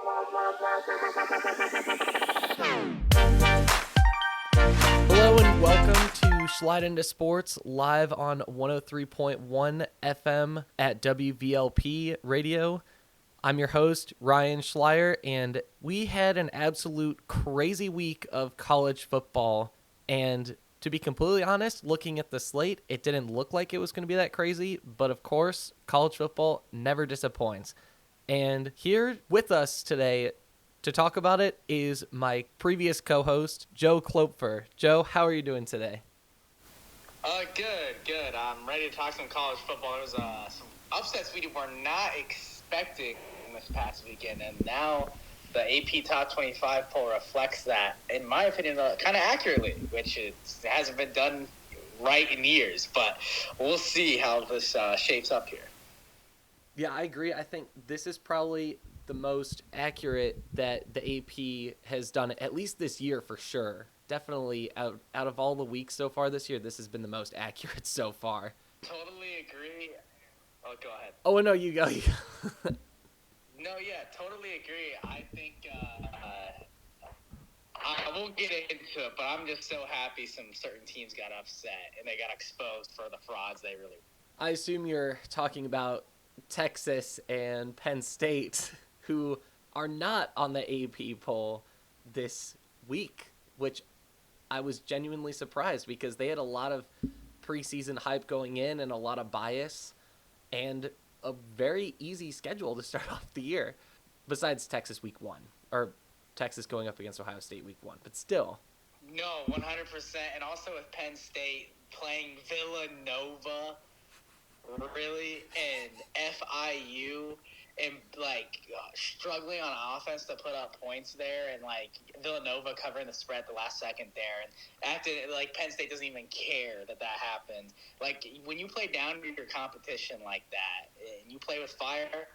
Hello and welcome to Slide Into Sports live on 103.1 FM at WVLP Radio. I'm your host, Ryan Schleier, and we had an absolute crazy week of college football. And to be completely honest, looking at the slate, it didn't look like it was going to be that crazy. But of course, college football never disappoints. And here with us today to talk about it is my previous co-host, Joe Kloepfer. Joe, how are you doing today? Good. I'm ready to talk some college football. There was some upsets we were not expecting this past weekend, and now the AP Top 25 poll reflects that, in my opinion, kind of accurately, which it hasn't been done right in years. But we'll see how this shapes up here. Yeah, I agree. I think this is probably the most accurate that the AP has done, at least this year for sure. Definitely out of all the weeks so far this year, this has been the most accurate so far. Totally agree. Oh, go ahead. Oh, no, you go. No, yeah, totally agree. I think I won't get into it, but I'm just so happy some certain teams got upset and they got exposed for the frauds they really. I assume you're talking about Texas and Penn State, who are not on the AP poll this week, which I was genuinely surprised because they had a lot of preseason hype going in and a lot of bias and a very easy schedule to start off the year, besides Texas week 1, or Texas going up against Ohio State week 1, but still. No, 100%, and also with Penn State playing Villanova, really, and FIU, and struggling on offense to put up points there, and Villanova covering the spread at the last second there, and after Penn State doesn't even care that happened. When you play down to your competition like that, and you play with fire,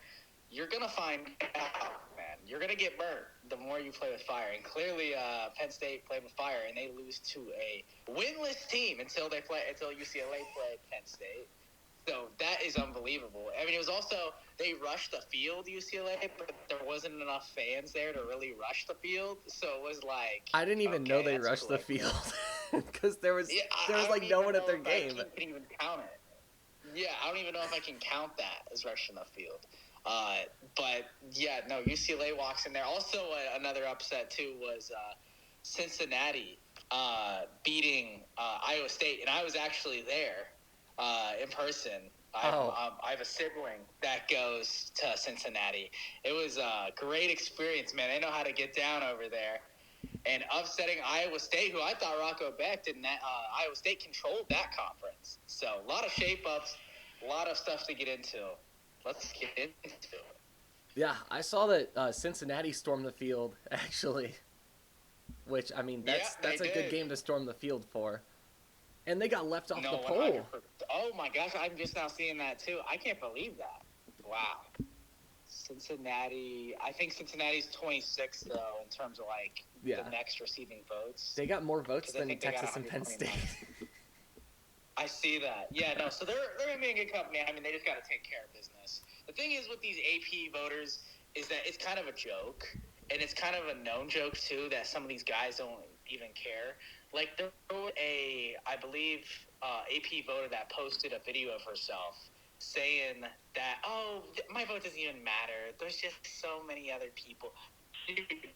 you're gonna find out, man. You're gonna get burnt the more you play with fire, and clearly Penn State played with fire, and they lose to a winless team until UCLA played Penn State. So that is unbelievable. I mean, it was also, they rushed the field, UCLA, but there wasn't enough fans there to really rush the field. So it was I didn't even know they rushed the field because there was no one at their game. I can't even count it. Yeah, I don't even know if I can count that as rushing the field. But yeah, no, UCLA walks in there. Also, another upset too was Cincinnati beating Iowa State, and I was actually there. In person. I have a sibling that goes to Cincinnati. It was a great experience, man. They know how to get down over there. And upsetting Iowa State, who I thought Rocco Becht and Iowa State controlled that conference. So a lot of shape-ups, a lot of stuff to get into. Let's get into it. Yeah, I saw that Cincinnati stormed the field, actually. Which, I mean, that's a good game to storm the field for. And they got left off the poll. Oh, my gosh. I'm just now seeing that, too. I can't believe that. Wow. Cincinnati. I think Cincinnati's 26th, though, in terms of, the next receiving votes. They got more votes than Texas and Penn State. I see that. Yeah, no. So they're going to be a good company. I mean, they just got to take care of business. The thing is with these AP voters is that it's kind of a joke. And it's kind of a known joke, too, that some of these guys don't even care. There was I believe, AP voter that posted a video of herself saying that, my vote doesn't even matter. There's just so many other people. Dude,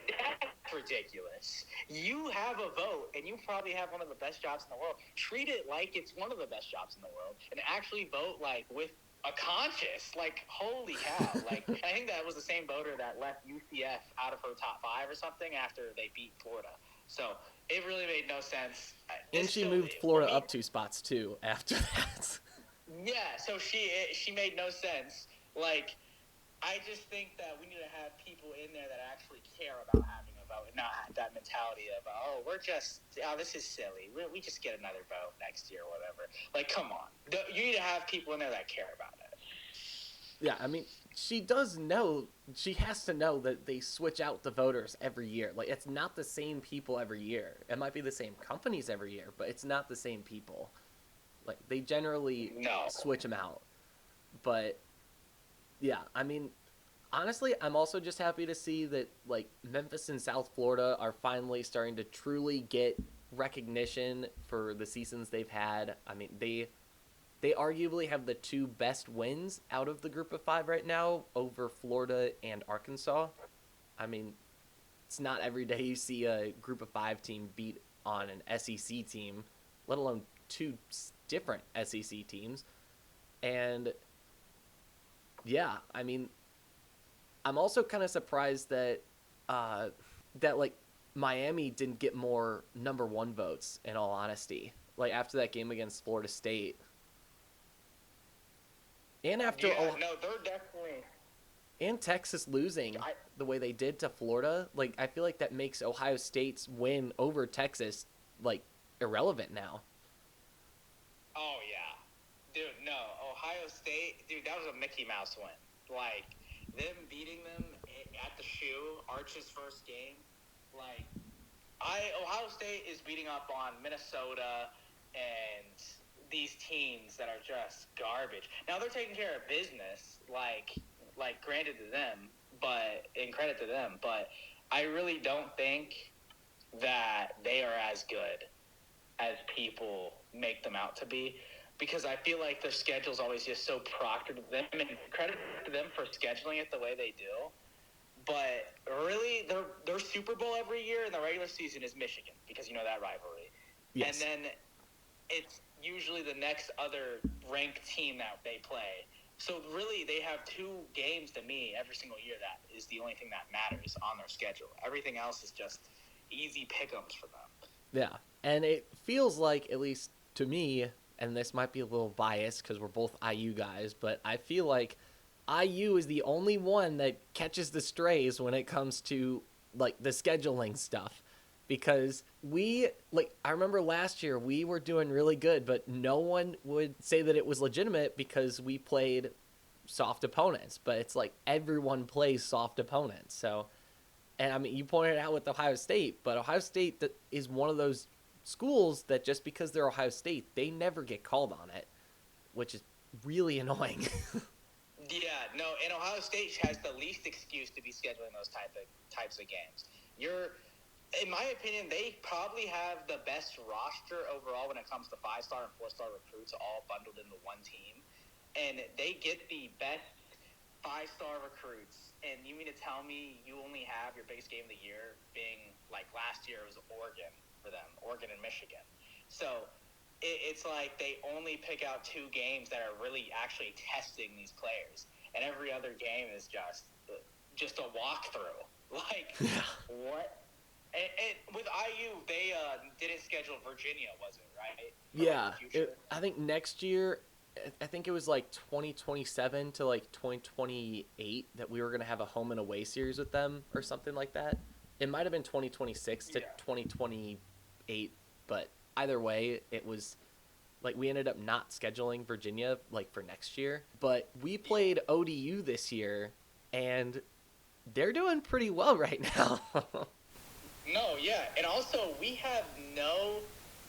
that's ridiculous. You have a vote, and you probably have one of the best jobs in the world. Treat it like it's one of the best jobs in the world, and actually vote, with a conscience. Holy cow. I think that was the same voter that left UCF out of her top 5 or something after they beat Florida. So it really made no sense. And she moved Florida up 2 spots, too, after that. Yeah, so she made no sense. I just think that we need to have people in there that actually care about having a vote and not have that mentality of, this is silly. We just get another vote next year or whatever. Come on. You need to have people in there that care about it. Yeah, I mean, she has to know that they switch out the voters every year. It's not the same people every year. It might be the same companies every year, but it's not the same people. They generally switch them out. But, yeah, I mean, Honestly, I'm also just happy to see that like Memphis and South Florida are finally starting to truly get recognition for the seasons they've had. I mean, they arguably have the two best wins out of the group of 5 right now over Florida and Arkansas. I mean, it's not every day you see a group of 5 team beat on an SEC team, let alone two different SEC teams. And yeah, I mean, I'm also kind of surprised that uh, that like Miami didn't get more number 1 votes. In all honesty, like after that game against Florida State, and after Yeah, no, they're definitely. and Texas losing I, the way they did to Florida, like I feel like that makes Ohio State's win over Texas like irrelevant now. oh yeah, dude, no, Ohio State, dude, that was a Mickey Mouse win. Like them beating them at the shoe, Arch's first game. Like Ohio State is beating up on Minnesota and these teams that are just garbage. Now they're taking care of business, like granted to them, but in credit to them, but I really don't think that they are as good as people make them out to be, because I feel like their schedule is always just so proctored to them, and credit to them for scheduling it the way they do. But really, their Super Bowl every year in the regular season is Michigan, because you know that rivalry. Yes. And then it's usually the next other ranked team that they play. So really, they have 2 games to me every single year. That is the only thing that matters on their schedule. Everything else is just easy pick'ems for them. Yeah, and it feels like, at least to me, and this might be a little biased because we're both IU guys, but I feel like IU is the only one that catches the strays when it comes to like the scheduling stuff. Because I remember last year we were doing really good, but no one would say that it was legitimate because we played soft opponents. But it's like everyone plays soft opponents. So, and I mean, you pointed out with Ohio State, but Ohio State is one of those schools that just because they're Ohio State, they never get called on it, which is really annoying. Yeah, no, and Ohio State has the least excuse to be scheduling those types of games. In my opinion, they probably have the best roster overall when it comes to 5-star and 4-star recruits all bundled into one team, and they get the best 5-star recruits. And you mean to tell me you only have your base game of the year being like last year it was Oregon for them, Oregon and Michigan. So it's like they only pick out 2 games that are really actually testing these players, and every other game is just a walkthrough. Like, Yeah. what? And with IU, they didn't schedule Virginia, was it, right? Yeah, I think next year, I think it was like 2027 to like 2028 that we were going to have a home and away series with them or something like that. It might have been 2026 to 2028, but either way, it was like we ended up not scheduling Virginia like for next year. But we played ODU this year, and they're doing pretty well right now. No, yeah. And also, we have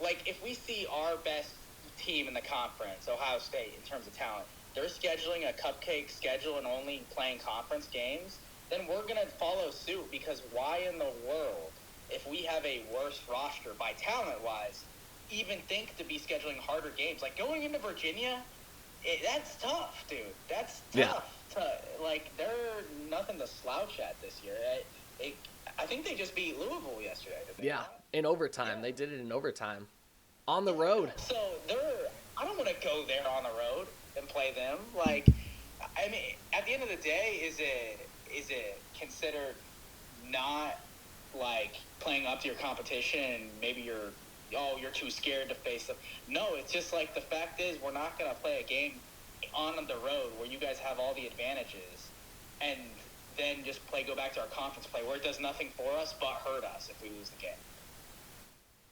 like, if we see our best team in the conference, Ohio State, in terms of talent, they're scheduling a cupcake schedule and only playing conference games, then we're going to follow suit, because why in the world, if we have a worse roster by talent-wise, even think to be scheduling harder games? Like, going into Virginia, that's tough, dude. That's tough. Yeah. Like, they're nothing to slouch at this year. I think they just beat Louisville yesterday. Yeah, in overtime. Yeah. They did it in overtime. On the road. So I don't want to go there on the road and play them. Like, I mean, at the end of the day, is it considered not like playing up to your competition, and maybe you're too scared to face them? No, it's just like the fact is we're not going to play a game on the road where you guys have all the advantages, and then just go back to our conference play where it does nothing for us but hurt us if we lose the game.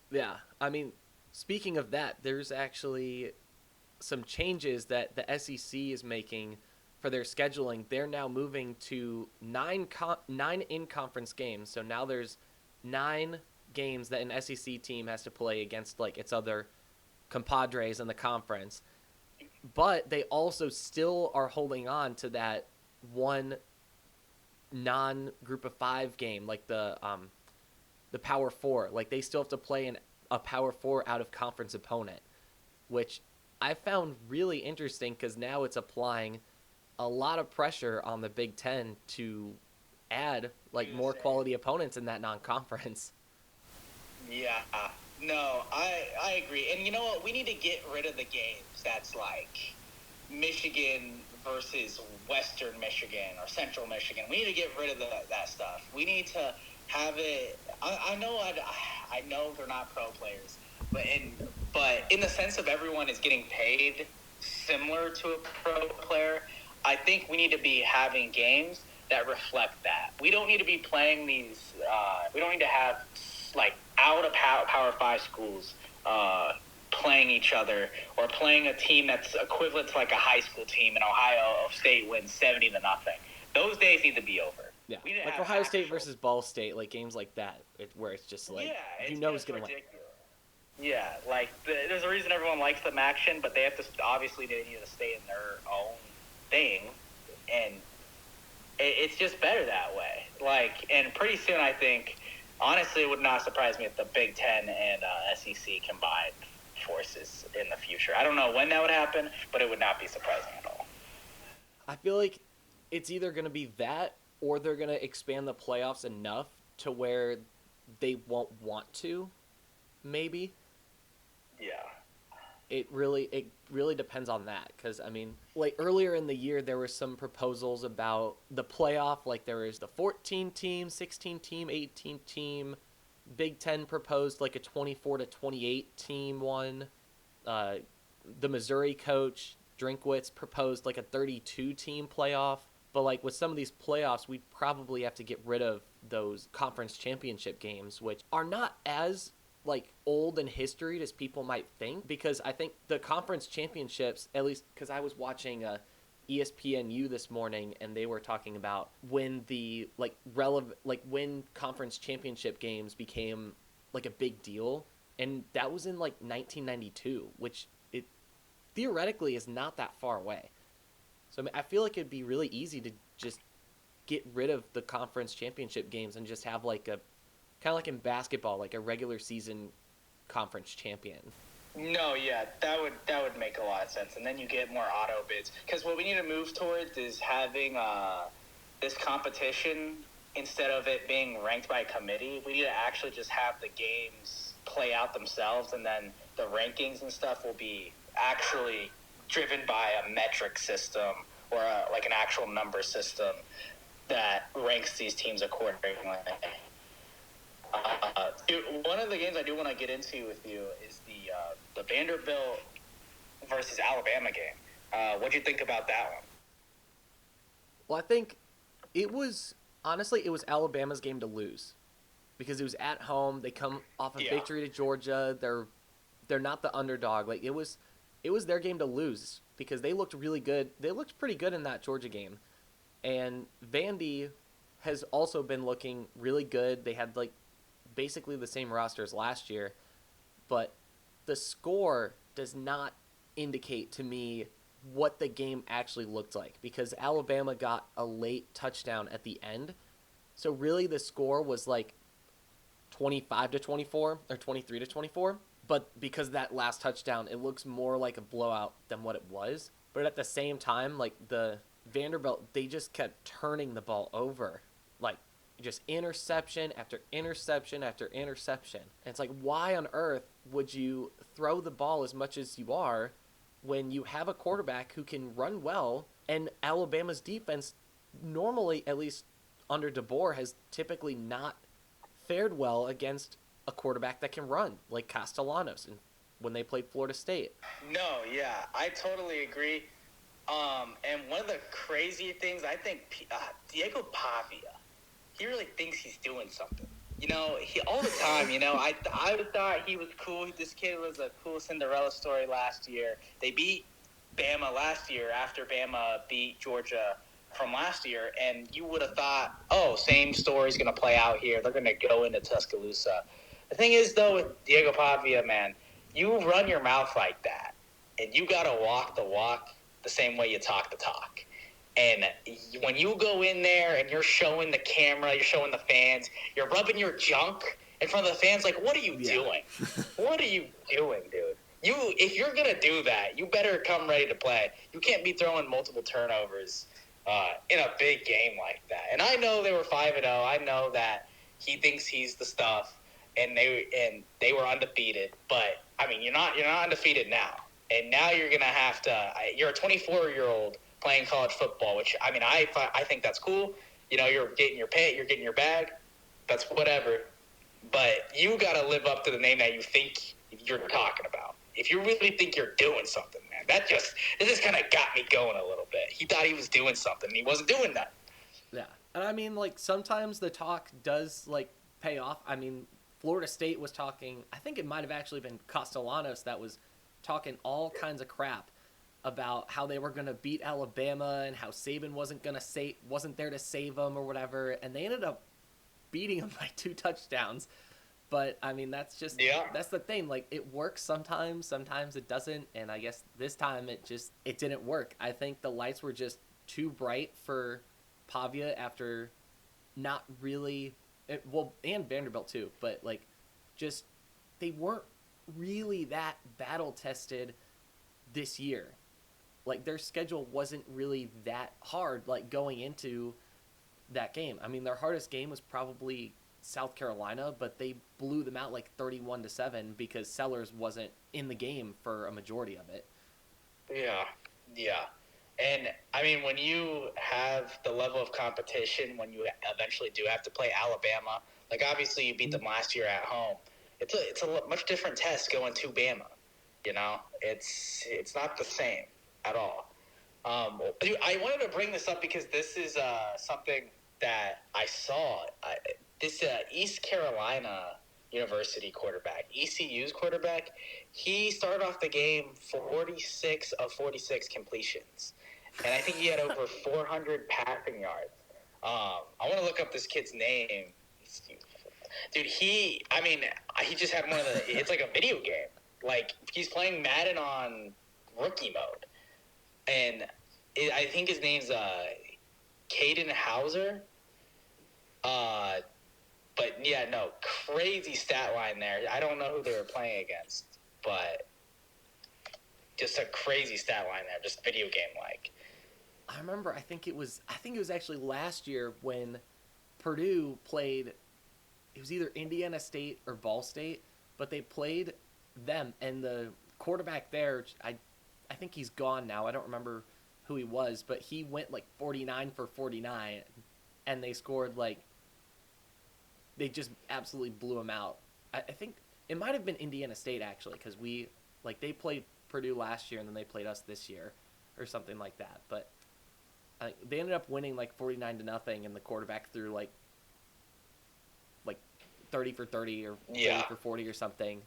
Yeah, I mean, speaking of that, there's actually some changes that the SEC is making for their scheduling. They're now moving to 9 in-conference games. So now there's 9 games that an SEC team has to play against like its other compadres in the conference. But they also still are holding on to that one non-group of 5 game, like the Power 4. Like they still have to play a Power 4 out of conference opponent, which I found really interesting because now it's applying a lot of pressure on the Big Ten to add like more quality opponents in that non-conference. Yeah. No, I agree. And you know what? We need to get rid of the games that's like Michigan versus Western Michigan or Central Michigan. We need to get rid of that stuff. We need to have it. I know they're not pro players, but in the sense of everyone is getting paid similar to a pro player, I think we need to be having games that reflect that. We don't need to be playing these. We don't need to have like out of Power 5 schools playing each other or playing a team that's equivalent to like a high school team in Ohio State wins 70-0. Those days need to be over. Yeah, like Ohio State versus Ball State, like games like that, where it's just like who's going to win. Yeah, like there's a reason everyone likes them action, but they have to obviously they need to stay in their own thing, and it's just better that way. Like, and pretty soon I think. Honestly, it would not surprise me if the Big Ten and SEC combined forces in the future. I don't know when that would happen, but it would not be surprising at all. I feel like it's either going to be that or they're going to expand the playoffs enough to where they won't want to, maybe. Yeah. It really depends on that because, I mean, like earlier in the year, there were some proposals about the playoff. Like there was the 14-team, 16-team, 18-team. Big Ten proposed like a 24-28 team one. The Missouri coach, Drinkwitz, proposed like a 32-team playoff. But like with some of these playoffs, we probably have to get rid of those conference championship games, which are not as like old and historied as people might think, because I think the conference championships, at least because I was watching ESPNU this morning and they were talking about when the when conference championship games became like a big deal, and that was in like 1992, which it theoretically is not that far away. So I mean, I feel like it'd be really easy to just get rid of the conference championship games and just have like a kind of like in basketball, like a regular season conference champion. No, yeah, that would make a lot of sense, and then you get more auto bids. Because what we need to move towards is having this competition instead of it being ranked by committee. We need to actually just have the games play out themselves, and then the rankings and stuff will be actually driven by a metric system or like an actual number system that ranks these teams accordingly. One of the games I do want to get into with you is the Vanderbilt versus Alabama game. What do you think about that one? Well, I think it was Alabama's game to lose because it was at home. They come off a victory to Georgia. They're not the underdog. Like it was their game to lose because they looked really good. They looked pretty good in that Georgia game, and Vandy has also been looking really good. They had like basically the same roster as last year, but the score does not indicate to me what the game actually looked like because Alabama got a late touchdown at the end. So really the score was like 25-24 or 23-24, but because that last touchdown, it looks more like a blowout than what it was. But at the same time, like the Vanderbilt, they just kept turning the ball over. Like just interception after interception after interception. And it's like, why on earth would you throw the ball as much as you are when you have a quarterback who can run well? And Alabama's defense normally, at least under DeBoer, has typically not fared well against a quarterback that can run, like Castellanos and when they played Florida State. No, yeah, I totally agree. And one of the crazy things, I think Diego Pavia, he really thinks he's doing something. You know, he all the time, you know, I thought he was cool. This kid was a cool Cinderella story last year. They beat Bama last year after Bama beat Georgia from last year, and you would have thought, oh, same story's going to play out here. They're going to go into Tuscaloosa. The thing is, though, with Diego Pavia, man, you run your mouth like that, and you got to walk the walk the same way you talk the talk. And when you go in there and you're showing the camera, you're showing the fans, you're rubbing your junk in front of the fans, like, what are you doing? What are you doing, dude? If you're going to do that, you better come ready to play. You can't be throwing multiple turnovers in a big game like that. And I know they were 5-0. I know that he thinks he's the stuff, and they were undefeated. But, I mean, you're not undefeated now. And now you're going to have to – you're a 24-year-old playing college football, which, I mean, I think that's cool. You know, you're getting your pay, you're getting your bag. That's whatever. But you got to live up to the name that you think you're talking about. If you really think you're doing something, man, this just kind of got me going a little bit. He thought he was doing something. He wasn't doing that. Yeah. And I mean, like, sometimes the talk does, like, pay off. I mean, Florida State was talking, I think it might have actually been Castellanos that was talking all kinds of crap about how they were going to beat Alabama and how Saban wasn't there to save them or whatever. And they ended up beating them by 2 touchdowns. But, I mean, that's the thing. Like, it works sometimes it doesn't. And I guess this time it didn't work. I think the lights were just too bright for Pavia after not really, and Vanderbilt too. But, like, just, they weren't really that battle-tested this year. Like, their schedule wasn't really that hard, like, going into that game. I mean, their hardest game was probably South Carolina, but they blew them out like 31-7 because Sellers wasn't in the game for a majority of it. Yeah. And, I mean, when you have the level of competition, when you eventually do have to play Alabama, like, obviously you beat them last year at home. It's a much different test going to Bama, you know? It's not the same at all. I wanted to bring this up because this is something that I saw. This East Carolina University quarterback, ECU's quarterback, he started off the game 46 of 46 completions. And I think he had over 400 passing yards. I want to look up this kid's name. Dude, he just had one of the – it's like a video game. Like, he's playing Madden on rookie mode. And I think his name's Caden Hauser. But, yeah, no, crazy stat line there. I don't know who they were playing against, but just a crazy stat line there, just video game-like. I remember, I think it was actually last year when Purdue played, it was either Indiana State or Ball State, but they played them, and the quarterback there, I think he's gone now. I don't remember who he was, but he went like 49 for 49, and they scored like, they just absolutely blew him out. I think it might have been Indiana State, actually, because they played Purdue last year, and then they played us this year, or something like that. But they ended up winning like 49-0, and the quarterback threw like 30 for 30 or 40 for 40 or something.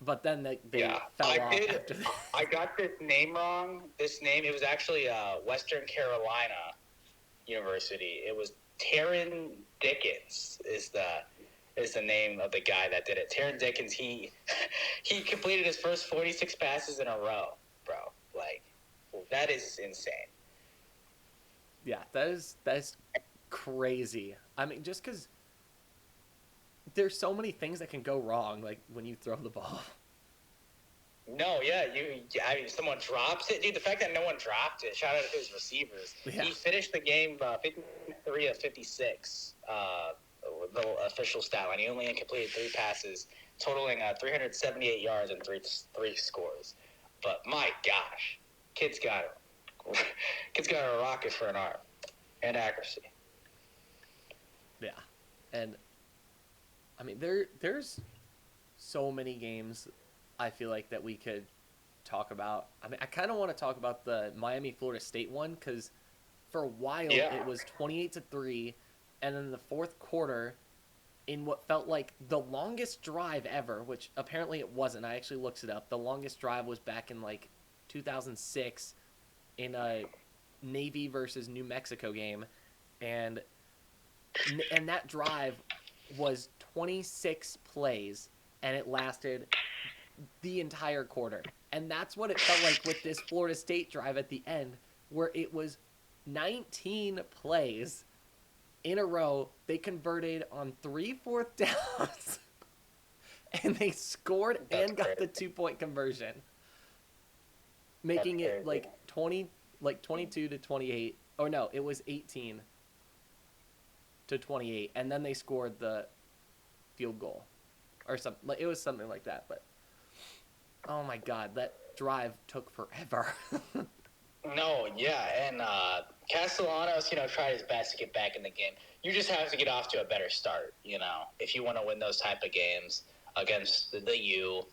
But then they fell off after that. I got this name wrong. It was actually Western Carolina University. It was Taryn Dickens is the name of the guy that did it. Taryn Dickens, he completed his first 46 passes in a row, bro. Like, that is insane. Yeah, that is crazy. I mean, just because there's so many things that can go wrong, like when you throw the ball. No, yeah, someone drops it. Dude, the fact that no one dropped it, shout out to his receivers. Yeah. He finished the game 53 of 56, the official stat line. He only completed 3 passes, totaling 378 yards and three scores. But my gosh, kid's got a rocket for an arm and accuracy. Yeah, and I mean there's so many games I feel like that we could talk about. I mean, I kind of want to talk about the Miami-Florida State one because for a while it was 28-3, and then the fourth quarter, in what felt like the longest drive ever, which apparently it wasn't. I actually looked it up. The longest drive was back in like 2006 in a Navy versus New Mexico game, and that drive was 26 plays, and it lasted the entire quarter. And that's what it felt like with this Florida State drive at the end. where it was 19 plays in a row. They converted on 3 fourth downs, and they scored That's and got the crazy. 2-point conversion, making That's it crazy. 22 to 28. Oh no, it was 18 to 28, and then they scored the field goal or something. It was something like that. But oh my god, that drive took forever. No, yeah, and Castellanos, tried his best to get back in the game. You just have to get off to a better start, if you want to win those type of games against the U.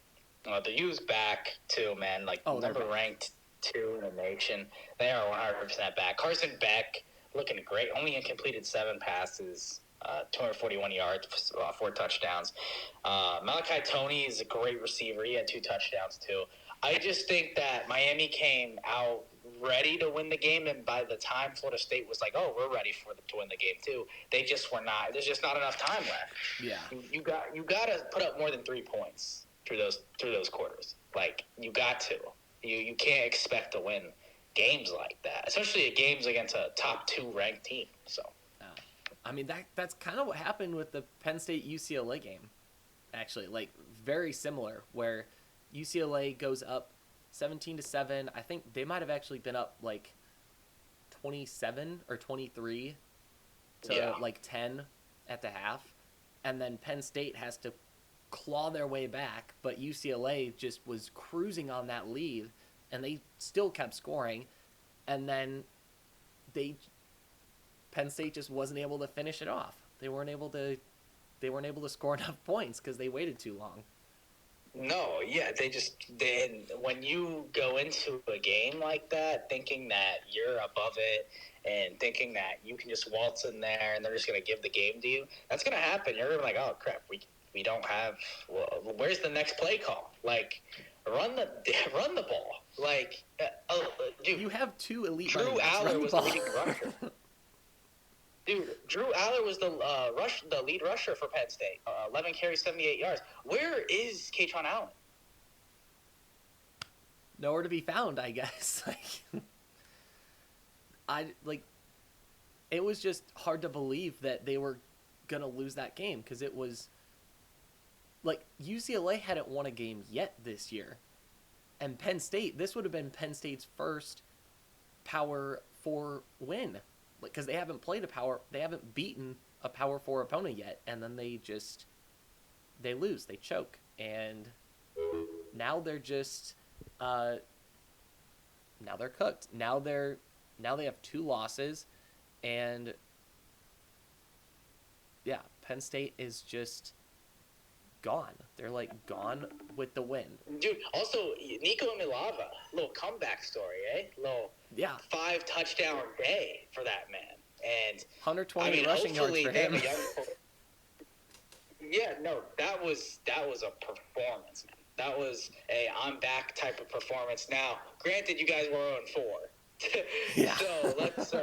The U's back too, man. Like Oh, they're number back. ranked 2 in the nation. They are 100% back. Carson Beck looking great. Only completed 7 passes, 241 yards, 4 touchdowns. Malachi Toney is a great receiver. He had 2 touchdowns too. I just think that Miami came out ready to win the game, and by the time Florida State was like, "Oh, we're ready to win the game too," they just were not. There's just not enough time left. Yeah. You got to put up more than 3 points through those quarters. Like you got to. You can't expect to win games like that, especially games against a top 2 ranked team. So. I mean that's kind of what happened with the Penn State UCLA game. Actually, like very similar, where UCLA goes up 17-7. I think they might have actually been up like 27 or 23 to like 10 at the half, and then Penn State has to claw their way back, but UCLA just was cruising on that lead, and they still kept scoring, and then Penn State just wasn't able to finish it off. They weren't able to score enough points because they waited too long. No, yeah, when you go into a game like that thinking that you're above it and thinking that you can just waltz in there and they're just going to give the game to you, that's going to happen. You're going to be like, oh crap, we don't have. Well, where's the next play call? Like, run the ball. Like, dude, You have 2 elite Drew running backs. Aller Run the was ball. the leading rusher. Dude, Drew Aller was the lead rusher for Penn State. 11 carries, 78 yards. Where is Kaytron Allen? Nowhere to be found, I guess. It was just hard to believe that they were gonna lose that game, because it was like UCLA hadn't won a game yet this year, and this would have been Penn State's first Power 4 win, because they haven't beaten a Power 4 opponent yet, and then they lose, they choke, and now they're just now they're cooked. Now they have 2 losses, and yeah, Penn State is just gone. They're like gone with the win. Dude, also Nico Milava, little comeback story, Little 5 touchdown day for that man, and 120 rushing yards for him. Yeah, no, that was a performance, man. That was a I'm back type of performance. Now, granted, you guys were 0-4, Yeah. so let's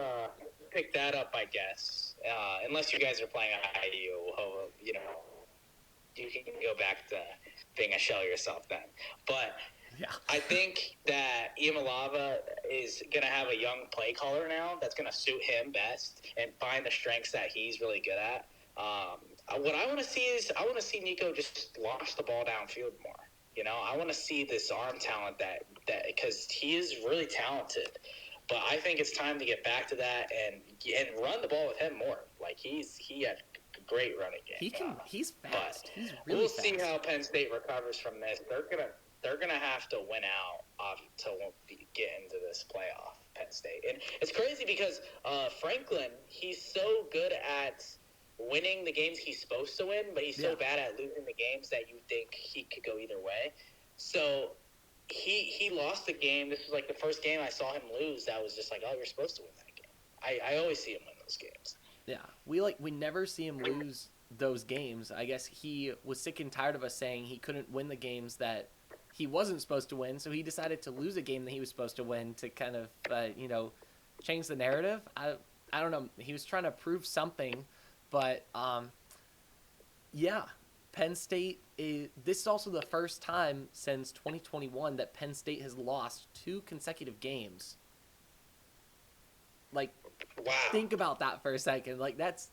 pick that up, I guess. Unless you guys are playing IU, you can go back to being a shell yourself then. But Yeah. I think that Iamaleava is going to have a young play caller now that's going to suit him best and find the strengths that he's really good at. What I want to see Nico just launch the ball downfield more. I want to see this arm talent that because he is really talented. But I think it's time to get back to that and run the ball with him more. Like he had a great running game. He's fast. He's really we'll fast. see how Penn State recovers from this. They're gonna have to win out to get into this playoff. Penn State, and it's crazy because Franklin, he's so good at winning the games he's supposed to win, but he's so bad at losing the games that you think he could go either way. So he lost the game. This was like the first game I saw him lose. That was just like, oh, you're supposed to win that game. I always see him win those games. Yeah, we never see him lose those games. I guess he was sick and tired of us saying he couldn't win the games that he wasn't supposed to win, so he decided to lose a game that he was supposed to win to kind of change the narrative. I don't know. He was trying to prove something, but Penn State this is also the first time since 2021 that Penn State has lost 2 consecutive games Like, Wow. think about that for a second. Like, that's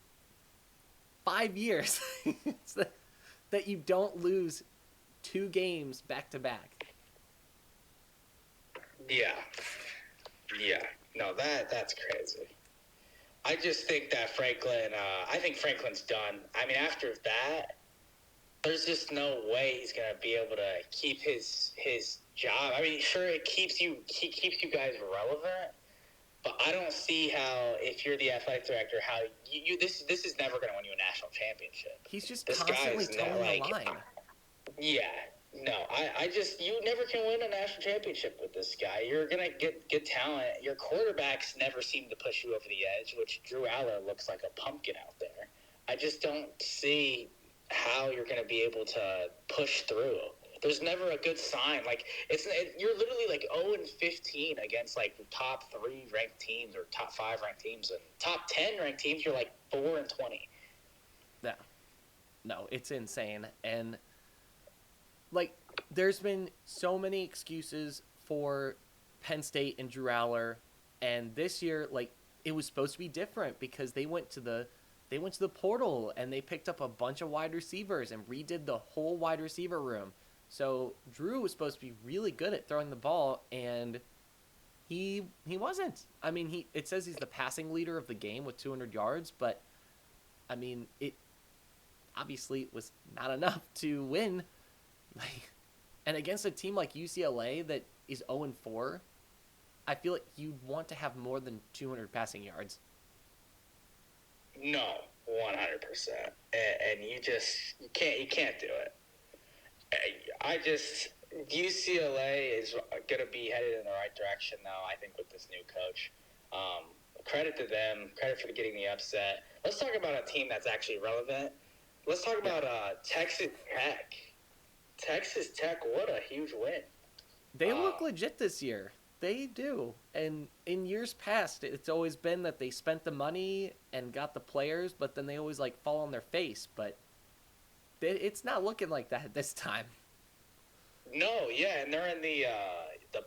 5 years that you don't lose 2 games back to back. Yeah. Yeah. No, that's crazy. I just think that I think Franklin's done. I mean, after that, there's just no way he's gonna be able to keep his job. I mean, sure, he keeps you guys relevant, but I don't see how, if you're the athletic director, how this is never gonna win you a national championship. He's just This constantly guy's towing the line. Yeah. No, I just, you never can win a national championship with this guy. You're going to get good talent. Your quarterbacks never seem to push you over the edge, which Drew Aller looks like a pumpkin out there. I just don't see how you're going to be able to push through. There's never a good sign. Like, you're literally like 0-15 against like top 3 ranked teams or top 5 ranked teams, and top 10 ranked teams, you're like 4-20. No, it's insane. And like, there's been so many excuses for Penn State and Drew Aller, and this year, like, it was supposed to be different because they went to the portal and they picked up a bunch of wide receivers and redid the whole wide receiver room. So Drew was supposed to be really good at throwing the ball, and he wasn't. I mean, it says he's the passing leader of the game with 200 yards, but I mean, it obviously was not enough to win. Like, and against a team like UCLA that is 0-4, I feel like you want to have more than 200 passing yards. No, 100%. And you can't do it. UCLA is going to be headed in the right direction now, I think, with this new coach. Credit to them. Credit for getting the upset. Let's talk about a team that's actually relevant. Let's talk about Texas Tech. Texas Tech, what a huge win. They look legit this year. They do. And in years past, it's always been that they spent the money and got the players, but then they always, like, fall on their face. But it's not looking like that this time. No, yeah, and they're in the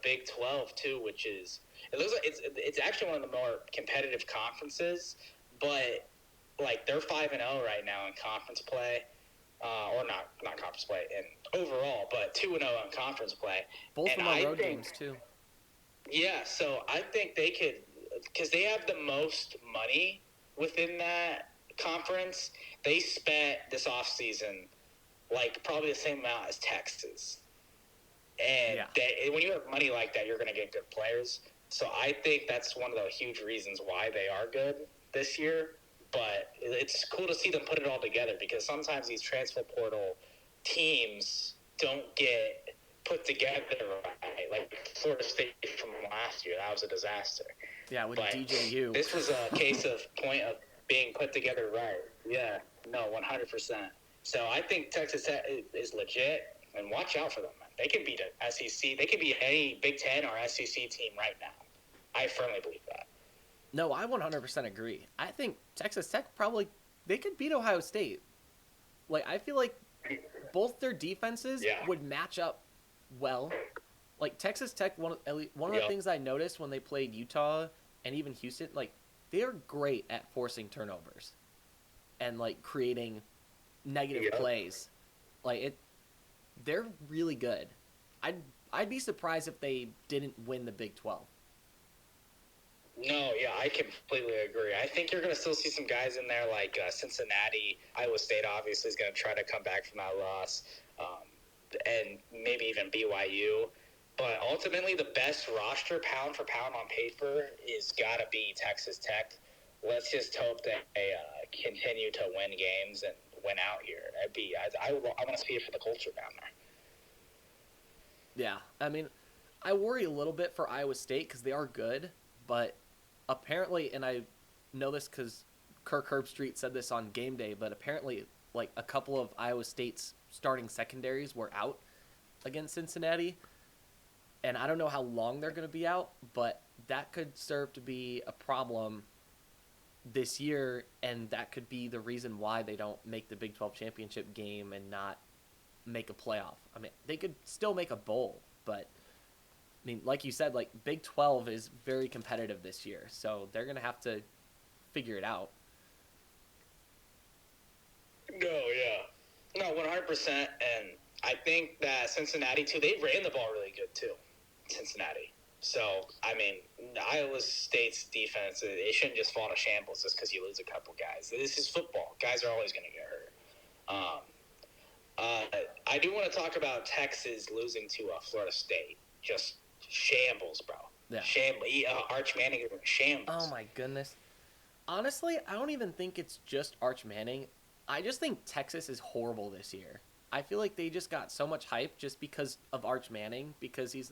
Big 12 too, which is, it looks like it's actually one of the more competitive conferences, but like they're 5-0 right now in conference play. Or not conference play in overall, but 2-0 in conference play. Both of them are road games too. Yeah, so I think they could, because they have the most money within that conference. They spent this offseason like probably the same amount as Texas. And when you have money like that, you're going to get good players. So I think that's one of the huge reasons why they are good this year. But it's cool to see them put it all together, because sometimes these transfer portal teams don't get put together right. Like Florida State from last year, that was a disaster. Yeah, with DJU. This was a case of point of being put together right. Yeah, no, 100%. So I think Texas Tech is legit, and watch out for them, man. They can beat an SEC. They can beat any Big Ten or SEC team right now. I firmly believe that. No, I 100% agree. I think Texas Tech they could beat Ohio State. Like, I feel like both their defenses would match up well. Like, Texas Tech, one of the things I noticed when they played Utah and even Houston, like, they're great at forcing turnovers and, like, creating negative plays. Like, they're really good. I'd be surprised if they didn't win the Big 12. No, yeah, I completely agree. I think you're going to still see some guys in there like Cincinnati. Iowa State obviously is going to try to come back from that loss, and maybe even BYU. But ultimately, the best roster pound for pound on paper is got to be Texas Tech. Let's just hope that they continue to win games and win out here. I want to see it for the culture down there. Yeah, I mean, I worry a little bit for Iowa State because they are good, but apparently, and I know this because Kirk Herbstreit said this on game day, but apparently, like, a couple of Iowa State's starting secondaries were out against Cincinnati, and I don't know how long they're going to be out, but that could serve to be a problem this year, and that could be the reason why they don't make the Big 12 championship game and not make a playoff. I mean, they could still make a bowl, but mean, like you said, like Big 12 is very competitive this year, so they're gonna have to figure it out. No, yeah. No, 100%. And I think that Cincinnati, too, they ran the ball really good, too. Cincinnati. So, I mean, Iowa State's defense, it shouldn't just fall to shambles just because you lose a couple guys. This is football. Guys are always going to get hurt. Um, I do want to talk about Texas losing to Florida State. Just shambles, bro. Yeah. Shambles. Arch Manning is in shambles. Oh my goodness. Honestly, I don't even think it's just Arch Manning. I just think Texas is horrible this year. I feel like they just got so much hype just because of Arch Manning, because he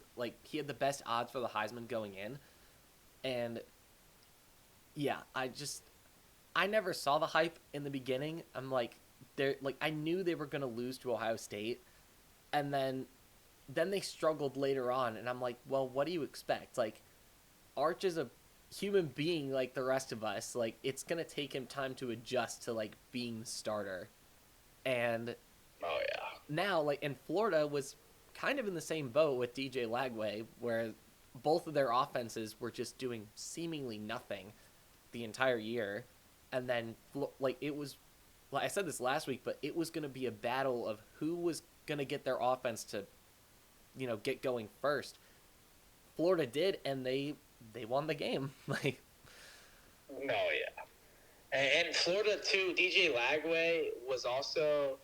had the best odds for the Heisman going in. And yeah, I never saw the hype in the beginning. I'm like, I knew they were going to lose to Ohio State, and then they struggled later on, and I'm like, well, what do you expect? Like, Arch is a human being like the rest of us. Like, it's going to take him time to adjust to like being the starter. And oh yeah. Now, like, in Florida was kind of in the same boat with DJ Lagway, where both of their offenses were just doing seemingly nothing the entire year. And then, like, it was, well, I said this last week, but it was going to be a battle of who was going to get their offense to, get going first. Florida did, and they won the game. Like, no, yeah. And Florida, too, DJ Lagway was also,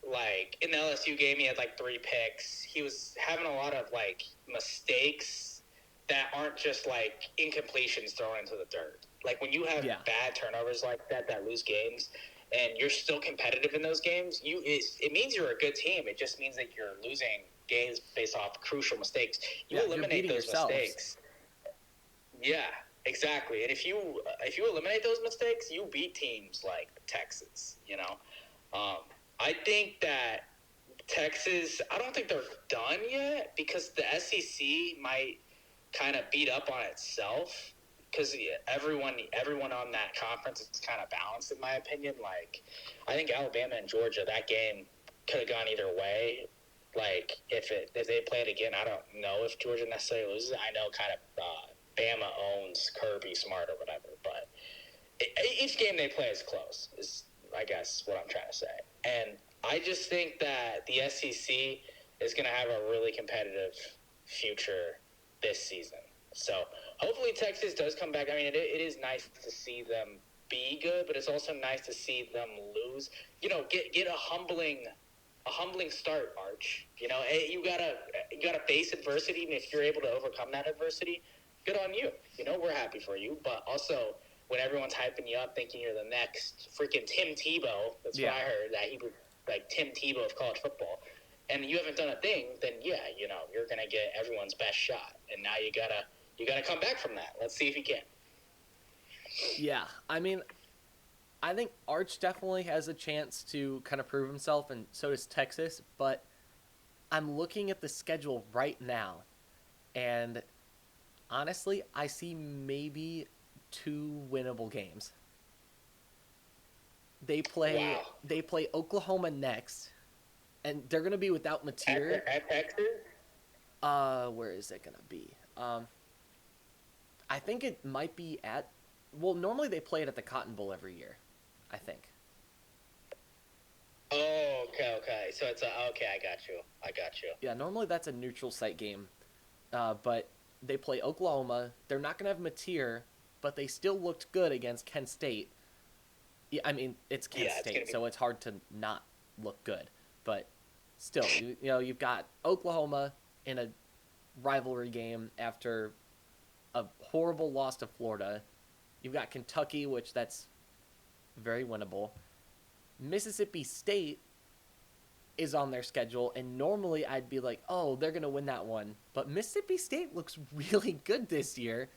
like, in the LSU game, he had, like, 3 picks. He was having a lot of, like, mistakes that aren't just, like, incompletions thrown into the dirt. Like, when you have bad turnovers like that lose games, and you're still competitive in those games, it means you're a good team. It just means that you're losing games based off crucial mistakes. You eliminate those mistakes. Yeah. Exactly, and if you eliminate those mistakes, you beat teams like Texas. I think that Texas, I don't think they're done yet because the SEC might kind of beat up on itself because everyone on that conference is kind of balanced in my opinion. Like, I think Alabama and Georgia, that game could have gone either way. Like, if they play it again, I don't know if Georgia necessarily loses. I know kind of. Bama owns Kirby Smart or whatever, but each game they play is close, is I guess what I'm trying to say. And I just think that the SEC is going to have a really competitive future this season. So hopefully Texas does come back. I mean, it is nice to see them be good, but it's also nice to see them lose. Get a humbling start, Arch. You gotta face adversity, and if you're able to overcome that adversity, good on you. We're happy for you. But also, when everyone's hyping you up, thinking you're the next freaking Tim Tebow, that's what I heard, that he was like Tim Tebow of college football, and you haven't done a thing, then you're gonna get everyone's best shot, and now you gotta come back from that. Let's see if you can. Yeah, I mean, I think Arch definitely has a chance to kind of prove himself, and so does Texas. But I'm looking at the schedule right now, and honestly, I see maybe 2 winnable games. They play Oklahoma next, and they're gonna be without Mateer. At Texas? Where is it gonna be? I think it might be at. Well, normally they play it at the Cotton Bowl every year, I think. Oh, okay. So it's okay. I got you. Yeah, normally that's a neutral site game, but they play Oklahoma. They're not gonna have Mateer, but they still looked good against Kent State. Yeah, I mean it's Kent State, so it's hard to not look good. But still, you've got Oklahoma in a rivalry game after a horrible loss to Florida. You've got Kentucky, which that's very winnable. Mississippi State is on their schedule, and normally I'd be like, oh, they're going to win that one. But Mississippi State looks really good this year.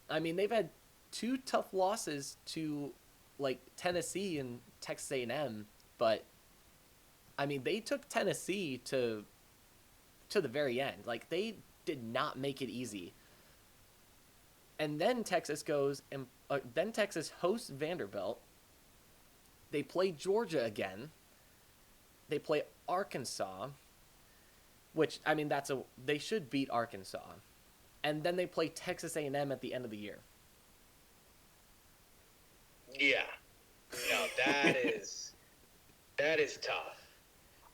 I mean, they've had 2 tough losses to, like, Tennessee and Texas A&M, but, I mean, they took Tennessee to the very end. Like, they did not make it easy. And then Texas hosts Vanderbilt. They play Georgia again. They play Arkansas, which, I mean, they should beat Arkansas. and then they play Texas A&M at the end of the year. Yeah. No, that is tough.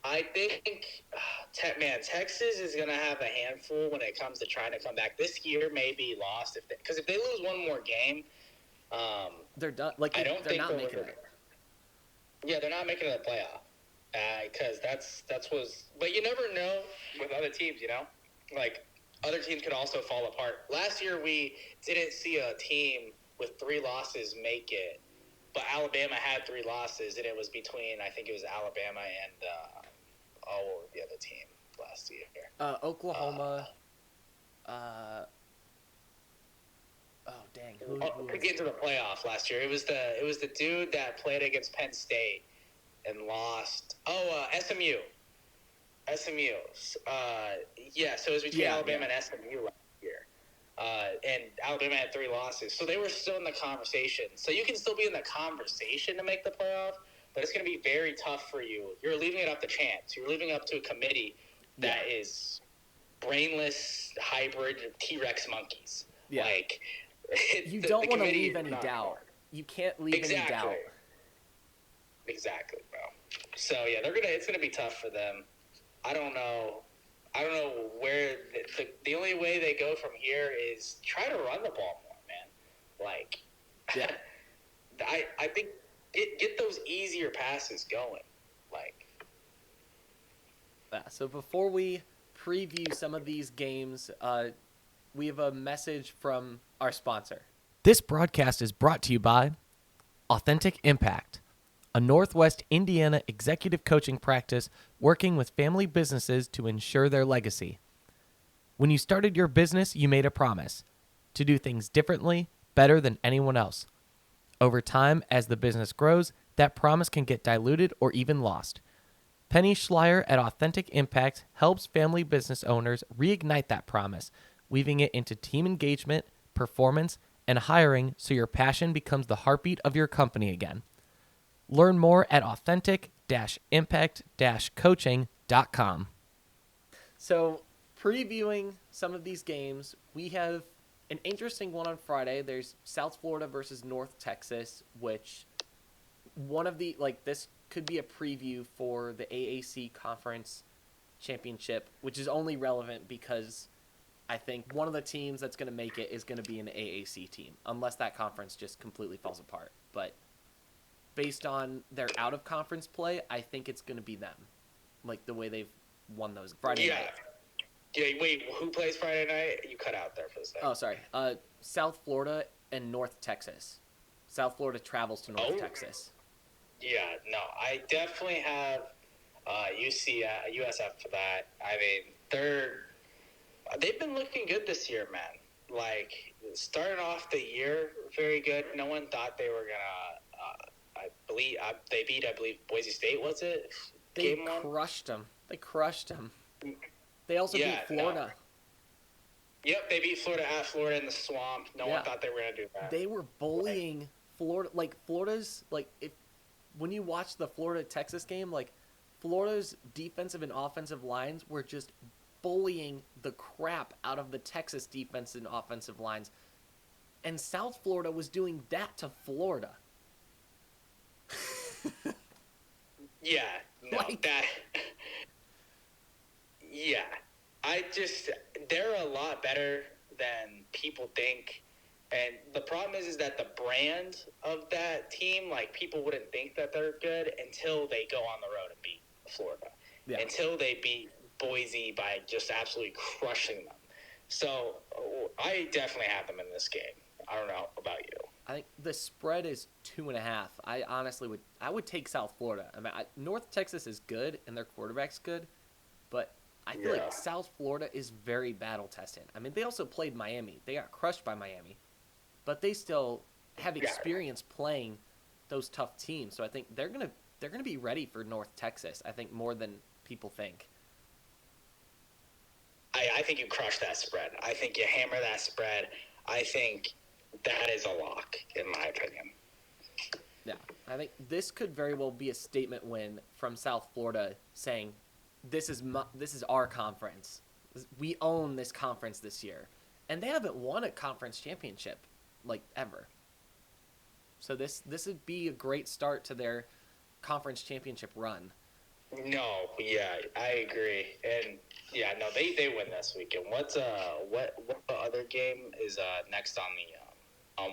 I think, Texas is going to have a handful when it comes to trying to come back. This year may be lost because if they lose one more game, They're done. Like I don't they're think not making it. Yeah, they're not making it a playoff. Because that's was, but you never know with other teams, like other teams could also fall apart. Last year we didn't see a team with 3 losses make it, but Alabama had 3 losses, and it was between, I think it was Alabama and what was the other team last year? Oklahoma. Oh dang! Who To get into the playoff last year, it was the dude that played against Penn State and lost. SMU. SMU. Yeah, so it was between Alabama and SMU last year. And Alabama had 3 losses. So they were still in the conversation. So you can still be in the conversation to make the playoff, but it's going to be very tough for you. You're leaving it up to chance. You're leaving it up to a committee that is brainless hybrid T-Rex monkeys. Yeah. Like, you don't want to leave any doubt. You can't leave any doubt. Exactly, bro. So yeah, it's gonna be tough for them. I don't know where the only way they go from here is try to run the ball more, man. Like, yeah, I think get those easier passes going. Like, yeah. So before we preview some of these games, we have a message from our sponsor. This broadcast is brought to you by Authentic Impact, a Northwest Indiana executive coaching practice working with family businesses to ensure their legacy. When you started your business, you made a promise to do things differently, better than anyone else. Over time, as the business grows, that promise can get diluted or even lost. Penny Schleier at Authentic Impact helps family business owners reignite that promise, weaving it into team engagement, performance, and hiring so your passion becomes the heartbeat of your company again. Learn more at authentic-impact-coaching.com. So, previewing some of these games, we have an interesting one on Friday. There's South Florida versus North Texas, which this could be a preview for the AAC Conference Championship, which is only relevant because I think one of the teams that's going to make it is going to be an AAC team, unless that conference just completely falls apart. But based on their out-of-conference play, I think it's going to be them, like the way they've won those Friday night. Yeah, wait, who plays Friday night? You cut out there for a second. Oh, sorry. South Florida and North Texas. South Florida travels to North Texas. Yeah, no, I definitely have USF for that. I mean, they've been looking good this year, man. Like, starting off the year very good. No one thought they were gonna. They beat, Boise State. Was it? They crushed them. They also beat Florida. No. Yep, they beat Florida at Florida in the swamp. No one thought they were gonna do that. They were bullying Florida. Like, Florida's when you watch the Florida-Texas game, like, Florida's defensive and offensive lines were just bullying the crap out of the Texas defense and offensive lines. And South Florida was doing that to Florida. Yeah. They're a lot better than people think. And the problem is that the brand of that team, like, people wouldn't think that they're good until they go on the road and beat Florida. Yeah. Until they beat Boise by just absolutely crushing them. So I definitely have them in this game. I don't know about you. I think the spread is 2.5. I honestly would take South Florida. I mean, North Texas is good and their quarterback's good, but I feel like South Florida is very battle tested. I mean, they also played Miami. They got crushed by Miami, but they still have experience playing those tough teams. So I think they're gonna be ready for North Texas. I think more than people think. I think you crush that spread. I think you hammer that spread. I think that is a lock, in my opinion. Yeah, I think this could very well be a statement win from South Florida, saying, "This is our conference. We own this conference this year." and they haven't won a conference championship like ever. So this would be a great start to their conference championship run. No, yeah, I agree, and yeah, no, they win this weekend. What other game is next on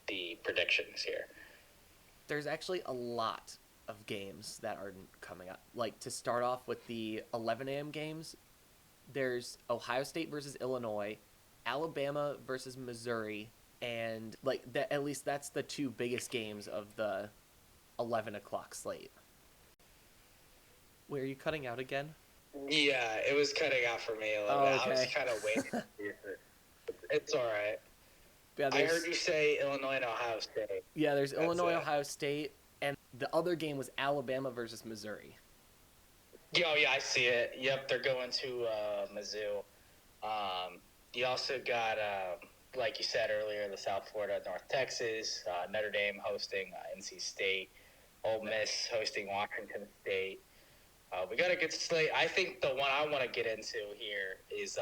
the predictions here? There's actually a lot of games that are coming up. Like to start off with the 11 a.m. games, there's Ohio State versus Illinois, Alabama versus Missouri, and like that. At least that's the two biggest games of the 11 o'clock slate. Where are you cutting out again? Yeah, it was cutting out for me a little Oh, bit. I was okay. kind of waiting. It's all right. Yeah, I heard you say Illinois and Ohio State. Yeah, there's That's Illinois, it. Ohio State, and the other game was Alabama versus Missouri. Yeah, I see it. Yep, they're going to Mizzou. You also got, like you said earlier, the South Florida, North Texas, Notre Dame hosting NC State, Ole Miss hosting Washington State. We got a good slate. I think the one I want to get into here is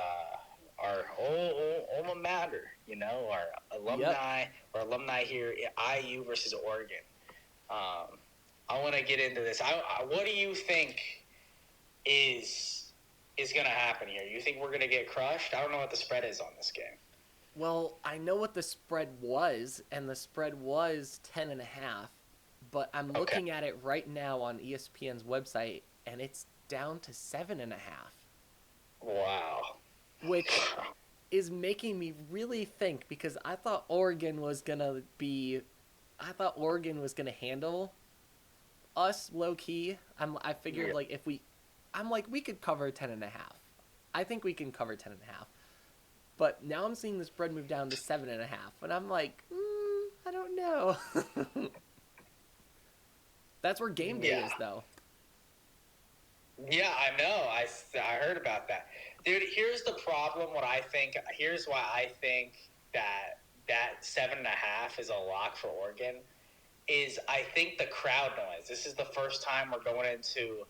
our alma mater, our alumni here, IU versus Oregon. I want to get into this. What do you think is going to happen here? You think we're going to get crushed? I don't know what the spread is on this game. Well, I know what the spread was, and the spread was 10.5, but I'm looking at it right now on ESPN's website, and it's down to 7.5. Wow. Which is making me really think, because I thought Oregon was gonna handle us low key. I figured like if we could cover 10.5. I think we can cover 10.5. But now I'm seeing the spread move down to 7.5, and I'm like, I don't know. That's where game day is, though. Yeah, I know. I heard about that. Dude, here's the problem. Here's why I think that 7.5 is a lock for Oregon. Is I think the crowd noise. This is the first time we're going into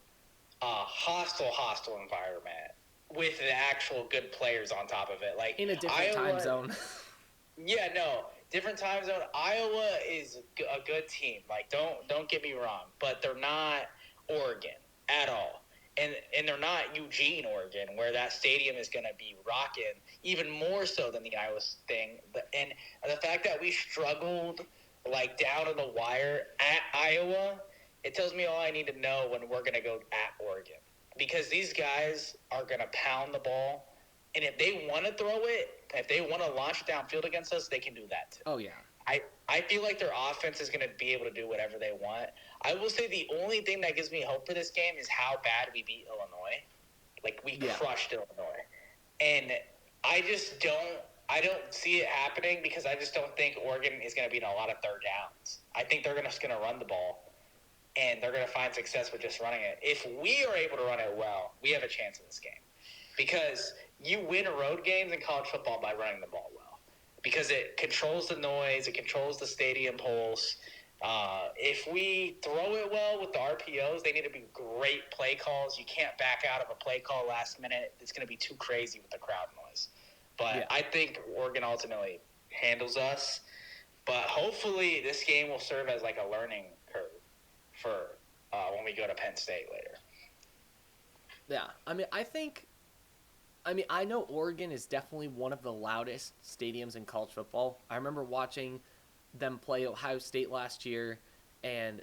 a hostile environment with the actual good players on top of it. Like in a different time zone. Yeah, no, different time zone. Iowa is a good team. Like, don't get me wrong, but they're not Oregon at all. And they're not Eugene, Oregon, where that stadium is going to be rocking even more so than the Iowa thing. And the fact that we struggled like down to the wire at Iowa, it tells me all I need to know when we're going to go at Oregon. Because these guys are going to pound the ball. And if they want to throw it, if they want to launch it downfield against us, they can do that too. Oh, yeah. I feel like their offense is going to be able to do whatever they want. I will say the only thing that gives me hope for this game is how bad we beat Illinois. Like, we crushed Illinois. And I don't see it happening because I just don't think Oregon is going to be in a lot of third downs. I think they're just going to run the ball, and they're going to find success with just running it. If we are able to run it well, we have a chance in this game. Because you win road games in college football by running the ball well. Because it controls the noise, it controls the stadium pulse. If we throw it well with the RPOs, they need to be great play calls. You can't back out of a play call last minute. It's going to be too crazy with the crowd noise. But I think Oregon ultimately handles us. But hopefully this game will serve as like a learning curve for when we go to Penn State later. Yeah, I know Oregon is definitely one of the loudest stadiums in college football. I remember watching them play Ohio State last year, and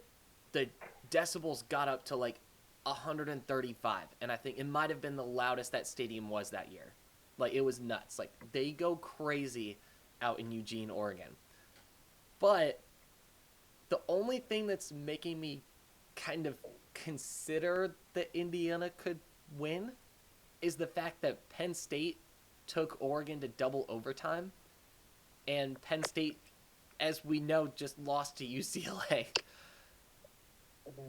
the decibels got up to like 135, and I think it might have been the loudest that stadium was that year. Like, it was nuts. Like, they go crazy out in Eugene, Oregon. But the only thing that's making me kind of consider that Indiana could win is the fact that Penn State took Oregon to double overtime, and Penn State, as we know, just lost to UCLA.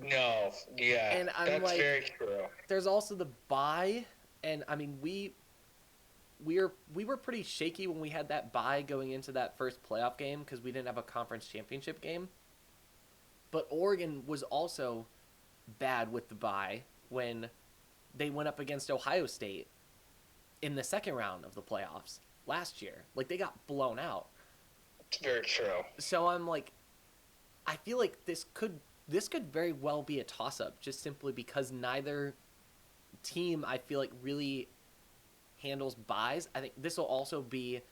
No, yeah, and that's like, very true. There's also the bye, and I mean we were pretty shaky when we had that bye going into that first playoff game because we didn't have a conference championship game. But Oregon was also bad with the bye when they went up against Ohio State in the second round of the playoffs. last year. Like, they got blown out. It's very true. So I'm like, I feel like this could very well be a toss-up, just simply because neither team, I feel like, really handles buys. I think this will also be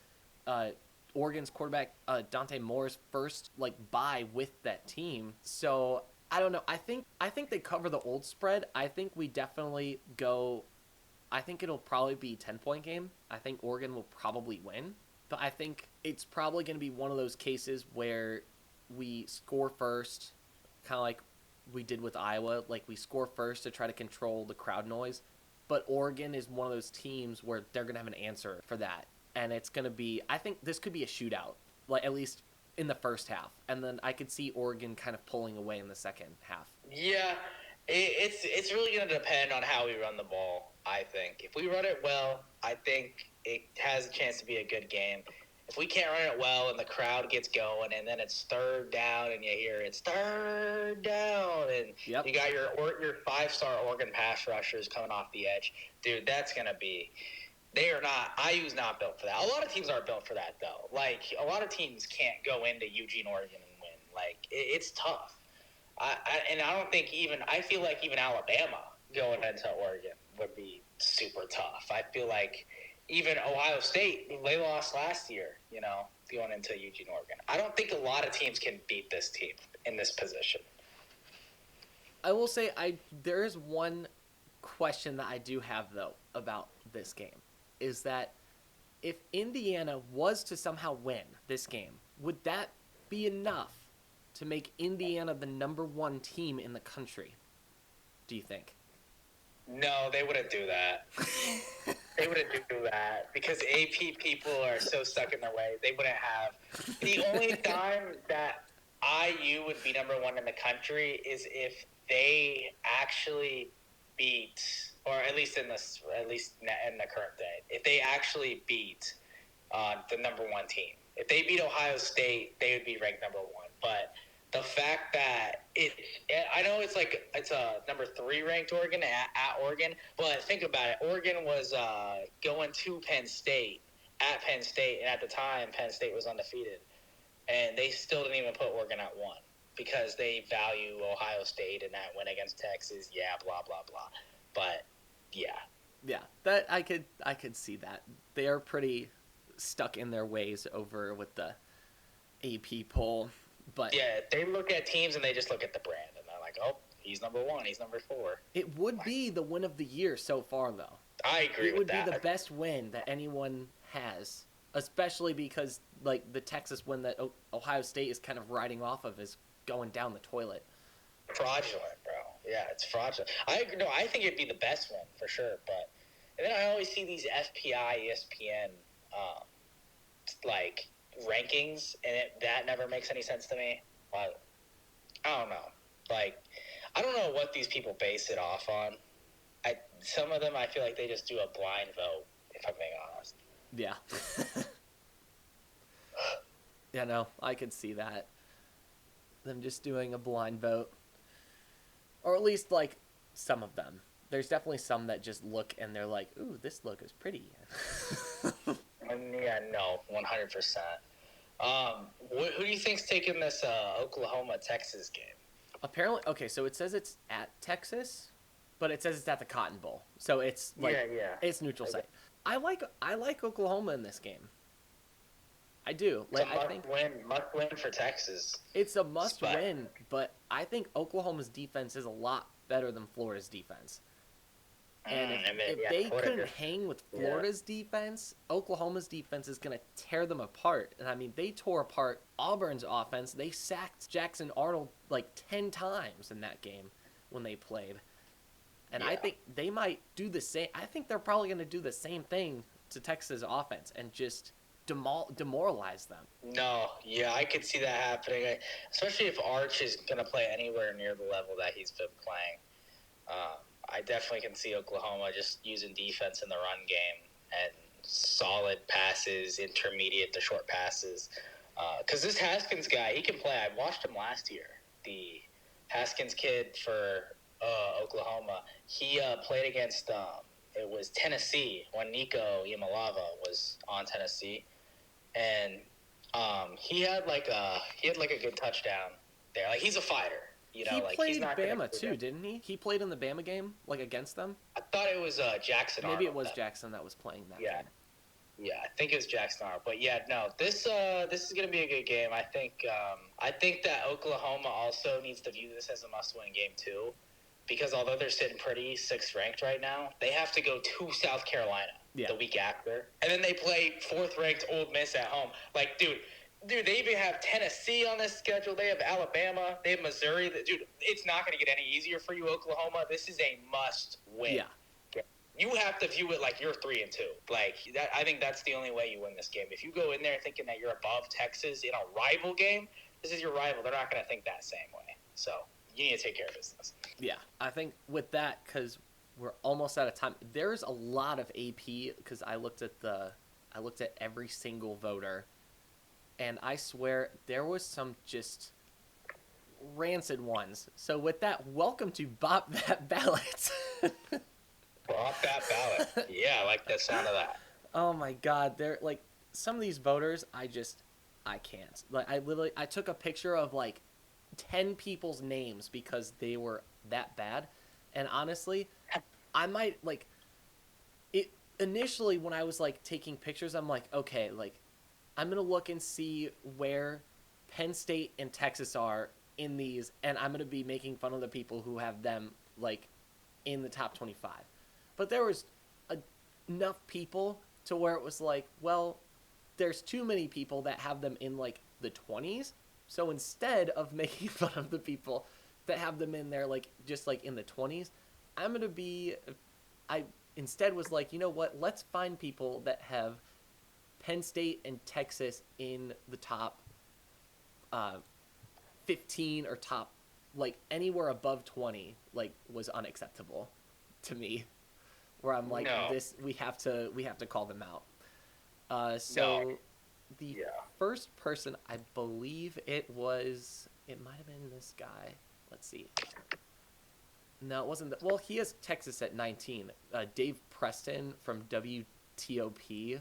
Oregon's quarterback Dante Moore's first bye with that team. So I don't know. I think they cover the old spread. I think we definitely go. I think it'll probably be 10-point game. I think Oregon will probably win, but I think it's probably going to be one of those cases where we score first, kind of like we did with Iowa. Like, we score first to try to control the crowd noise, but Oregon is one of those teams where they're going to have an answer for that, and it's going to be. I think this could be a shootout, like at least in the first half, and then I could see Oregon kind of pulling away in the second half. Yeah, it's really going to depend on how we run the ball, I think. If we run it well, I think it has a chance to be a good game. If we can't run it well and the crowd gets going and then it's third down and you hear it's third down and Yep. you got your 5-star Oregon pass rushers coming off the edge, dude, that's going to be – they are not – IU's not built for that. A lot of teams aren't built for that, though. Like, a lot of teams can't go into Eugene, Oregon and win. Like, it's tough. And I don't think even – I feel like even Alabama going into Oregon would be super tough. I feel like even Ohio State, they lost last year, going into Eugene, Oregon. I don't think a lot of teams can beat this team in this position. I will say there is one question that I do have, though, about this game, is that if Indiana was to somehow win this game, would that be enough to make Indiana the number one team in the country, do you think? No, they wouldn't do that. They wouldn't do that because AP people are so stuck in their way. They wouldn't have. The only time that IU would be number one in the country is if they actually beat, or at least in the current day, if they actually beat the number one team. If they beat Ohio State, they would be ranked number one. But the fact that I know it's a number 3 ranked Oregon at Oregon, but think about it. Oregon was going to Penn State at Penn State, and at the time, Penn State was undefeated, and they still didn't even put Oregon at 1 because they value Ohio State and that win against Texas. Yeah, blah blah blah. But yeah, that I could see that they are pretty stuck in their ways over with the AP poll. But yeah, they look at teams and they just look at the brand and they're like, oh, he's number 1, he's number 4. It would be the win of the year so far, though. I agree with that. It would be the best win that anyone has, especially because the Texas win that Ohio State is kind of riding off of is going down the toilet. Fraudulent, bro. Yeah, it's fraudulent. I think it'd be the best win for sure. But and then I always see these FPI, ESPN, rankings, and that never makes any sense to me. But I don't know. I don't know what these people base it off on. Some of them, I feel like they just do a blind vote, if I'm being honest. Yeah. Yeah, no, I could see that. Them just doing a blind vote. Or at least, some of them. There's definitely some that just look and they're like, ooh, this look is pretty. Yeah, no, 100%. Who do you think's taking this Oklahoma-Texas game? Apparently, okay, so it says it's at Texas, but it says it's at the Cotton Bowl. So it's it's neutral site. I like Oklahoma in this game. I do. I think must win for Texas. It's a must win, but I think Oklahoma's defense is a lot better than Florida's defense. And if they couldn't hang with Florida's defense, Oklahoma's defense is going to tear them apart. And, I mean, they tore apart Auburn's offense. They sacked Jackson Arnold 10 times in that game when they played. And I think they might do the same. I think they're probably going to do the same thing to Texas' offense and just demoralize them. No, yeah, I could see that happening, especially if Arch is going to play anywhere near the level that he's been playing. I definitely can see Oklahoma just using defense in the run game and solid passes, intermediate to short passes. Because this Haskins guy, he can play. I watched him last year. The Haskins kid for Oklahoma, he played against It was Tennessee when Nico Yamalava was on Tennessee, and he had like a good touchdown there. Like he's a fighter, He like he's played not Bama too, didn't he? He played in the Bama game, like against them. I thought it was Jackson. Maybe it Arnold was Jackson that was playing that yeah. game. Yeah, I think it was Jackson Arnold. But yeah, no, this is gonna be a good game. I think that Oklahoma also needs to view this as a must-win game too, because although they're sitting pretty 6th ranked right now, they have to go to South Carolina the week after, and then they play 4th ranked Ole Miss at home. Like, dude, they even have Tennessee on this schedule. They have Alabama. They have Missouri. Dude, it's not going to get any easier for you, Oklahoma. This is a must-win. Yeah. You have to view it like you're 3-2. Like that, I think that's the only way you win this game. If you go in there thinking that you're above Texas in a rival game, this is your rival. They're not going to think that same way. So you need to take care of business. Yeah, I think with that, because we're almost out of time. There's a lot of AP because I looked at every single voter, and I swear there was some just rancid ones. So with that, welcome to Bop That Ballot. Bop that ballot. Yeah, I like the sound of that. Oh my God, they're like some of these voters. I can't. Like I took a picture of like 10 people's names because they were that bad, and honestly, I might like it. Initially, when I was like taking pictures, I'm like, okay, like I'm gonna look and see where Penn State and Texas are in these, and I'm gonna be making fun of the people who have them like in the top 25. But there was enough people to where it was like, well, there's too many people that have them in like the 20s. So instead of making fun of the people that have them in there like just like in the 20s, I instead was like, you know what? Let's find people that have Penn State and Texas in the top 15 or top like anywhere above 20 like was unacceptable to me. Where I'm like, this we have to call them out. The first person, I believe it might have been this guy. Let's see. No, it wasn't. Well, he has Texas at 19. Dave Preston from WTOP.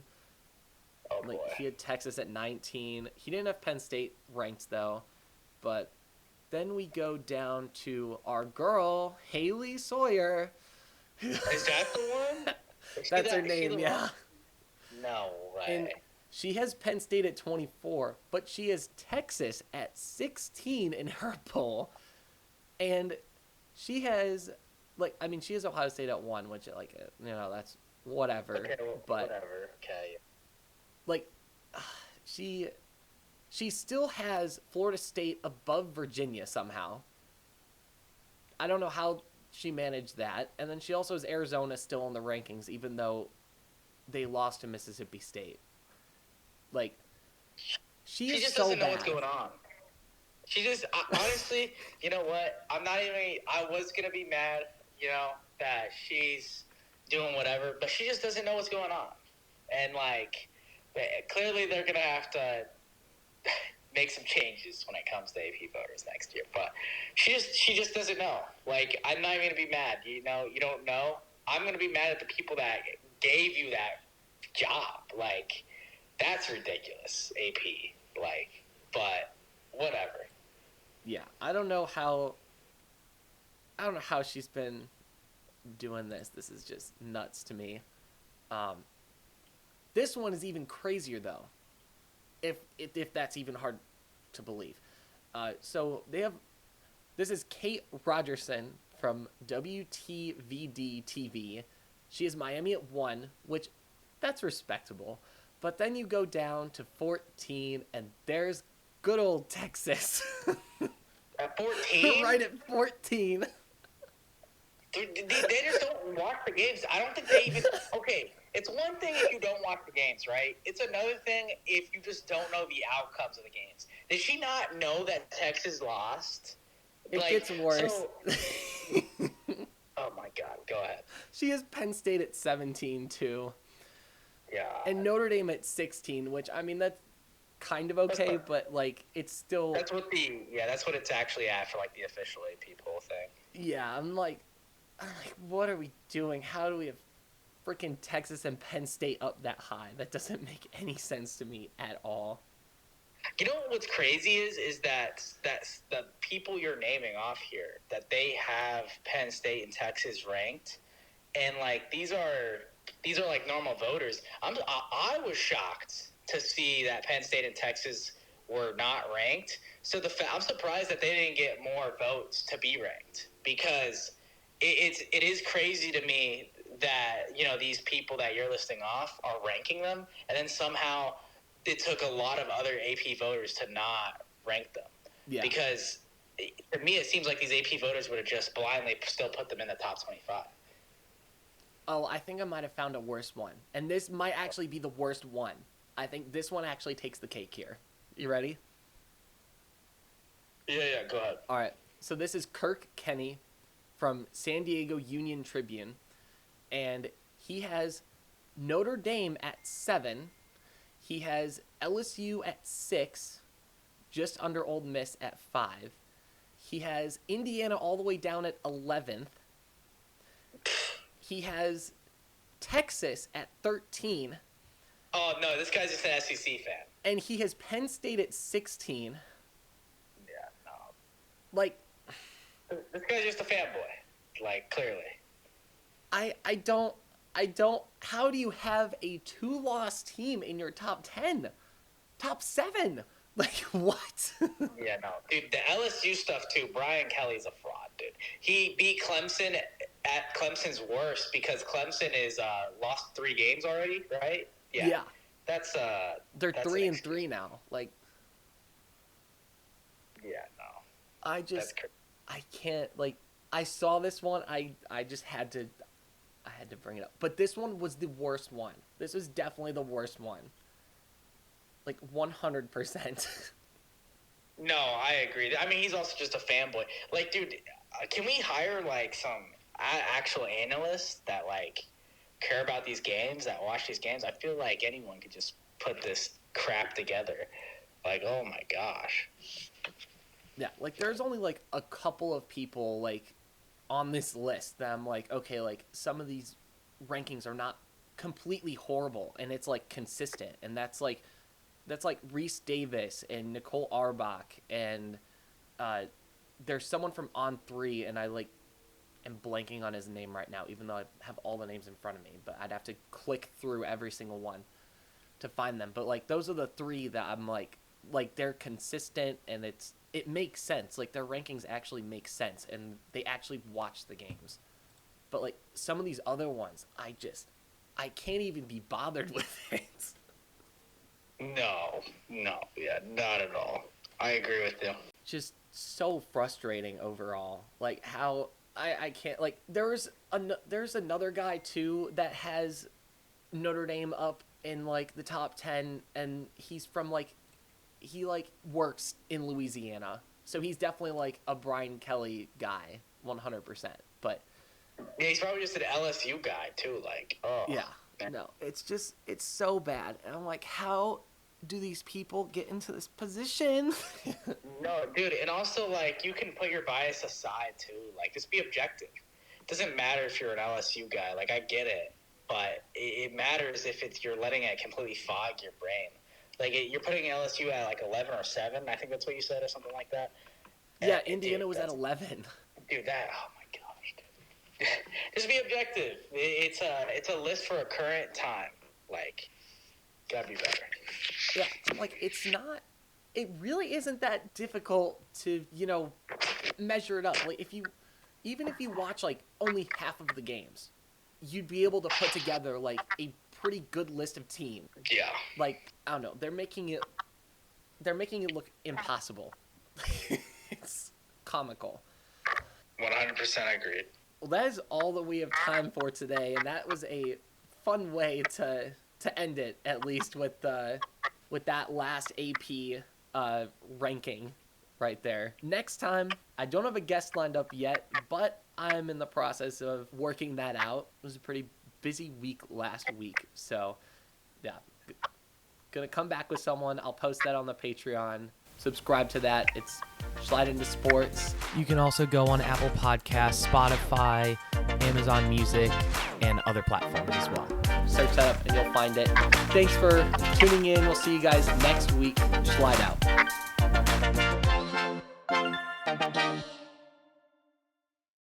Oh, like boy. He had Texas at 19. He didn't have Penn State ranked though, but then we go down to our girl Haley Sawyer. Is that the one? That's her name, yeah. No way. And she has Penn State at 24, but she has Texas at 16 in her poll. And she has, she has Ohio State at 1, which, that's whatever. Okay, well, but, whatever. Okay. She still has Florida State above Virginia somehow. I don't know how she managed that. And then she also has Arizona still in the rankings, even though they lost to Mississippi State. She just so doesn't know bad. what's going on. She just, honestly, you know what? I was going to be mad, that she's doing whatever, but she just doesn't know what's going on. And, clearly they're going to have to make some changes when it comes to AP voters next year. But she just doesn't know. I'm not even going to be mad. You don't know. I'm going to be mad at the people that gave you that job. That's ridiculous, AP. But whatever. Yeah, I don't know how she's been doing this. This is just nuts to me. This one is even crazier though. If that's even hard to believe. So this is Kate Rogerson from WTVD TV. She has Miami at 1, which that's respectable. But then you go down to 14, and there's good old Texas. At 14? Right at 14. They just don't watch the games. I don't think they even... Okay, it's one thing if you don't watch the games, right? It's another thing if you just don't know the outcomes of the games. Did she not know that Texas lost? It gets worse. Oh, my God. Go ahead. She has Penn State at 17, too. Yeah. And Notre Dame at 16, which, that's kind of okay, but, it's still... That's what it's actually at for, the official AP poll thing. Yeah, I'm like, what are we doing? How do we have freaking Texas and Penn State up that high? That doesn't make any sense to me at all. You know what's crazy is that the people you're naming off here, that they have Penn State and Texas ranked, and like these are like normal voters. I was shocked to see that Penn State and Texas were not ranked. So I'm surprised that they didn't get more votes to be ranked, because it is crazy to me that, you know, these people that you're listing off are ranking them, and then somehow it took a lot of other AP voters to not rank them. Yeah. Because for me, it seems like these AP voters would have just blindly still put them in the top 25. Oh, I think I might have found a worse one. And this might actually be the worst one. I think this one actually takes the cake here. You ready? Yeah, go ahead. All right. So this is Kirk Kenny from San Diego Union Tribune. And he has Notre Dame at 7. He has LSU at 6, just under Ole Miss at 5. He has Indiana all the way down at 11th. He has Texas at 13. Oh, no, this guy's just an SEC fan. And he has Penn State at 16. Yeah, no. Like, this guy's just a fanboy, like, clearly. I don't, how do you have a 2-loss team in your top 10? Top 7? Like, what? Yeah, no. Dude, the LSU stuff, too, Brian Kelly's a fraud, dude. He beat Clemson at Clemson's worst because Clemson is lost 3 games already, right? Yeah. That's they're 3-3 now. Like, yeah, no. I can't, like, I saw this one, I just had to bring it up. But this one was the worst one. This was definitely the worst one. Like, 100%. No, I agree. I mean, he's also just a fanboy. Like, dude, can we hire, like, some actual analysts that, like, care about these games, that watch these games? I feel like anyone could just put this crap together. Like, oh, my gosh. Yeah, like, there's only, like, a couple of people, like, on this list that I'm like, okay, like, some of these rankings are not completely horrible, and it's, like, consistent. And that's like Reese Davis and Nicole Arbach, and there's someone from On3, and I, like, am blanking on his name right now, even though I have all the names in front of me, but I'd have to click through every single one to find them. But, like, those are the 3 that I'm like they're consistent, and it makes sense. Like, their rankings actually make sense, and they actually watch the games. But, like, some of these other ones, I can't even be bothered with it. No, yeah, not at all. I agree with you. Just so frustrating overall. Like, how I can't, like, there's another guy too that has Notre Dame up in, like, the top 10, and he's from, like, he, like, works in Louisiana, so he's definitely, like, a Brian Kelly guy, 100%. But yeah, he's probably just an LSU guy too. Like, oh yeah, no, it's so bad, and I'm like, how do these people get into this position? No, dude, and also, like, you can put your bias aside too. Like, just be objective. It doesn't matter if you're an LSU guy. Like, I get it, but it matters if you're letting it completely fog your brain. Like, you're putting LSU at, like, 11 or 7. I think that's what you said, or something like that. Yeah, Indiana was at 11. Dude, oh my gosh, dude. Just be objective. It's a list for a current time. Like, gotta be better. Yeah, like, it really isn't that difficult to, you know, measure it up. Like, even if you watch, like, only half of the games, you'd be able to put together, like, a pretty good list of teams. Yeah. Like, I don't know, they're making it look impossible. It's comical. 100% agreed. Well, that is all that we have time for today, and that was a fun way to end it, at least with that last AP ranking right there. Next time, I don't have a guest lined up yet, but I'm in the process of working that out. It was a pretty busy week last week, so yeah, gonna come back with someone. I'll post that on the Patreon. Subscribe to that. It's Slide Into Sports. You can also go on Apple Podcasts, Spotify, Amazon Music, and other platforms as well. Search that up and you'll find it. Thanks for tuning in. We'll see you guys next week. Slide out.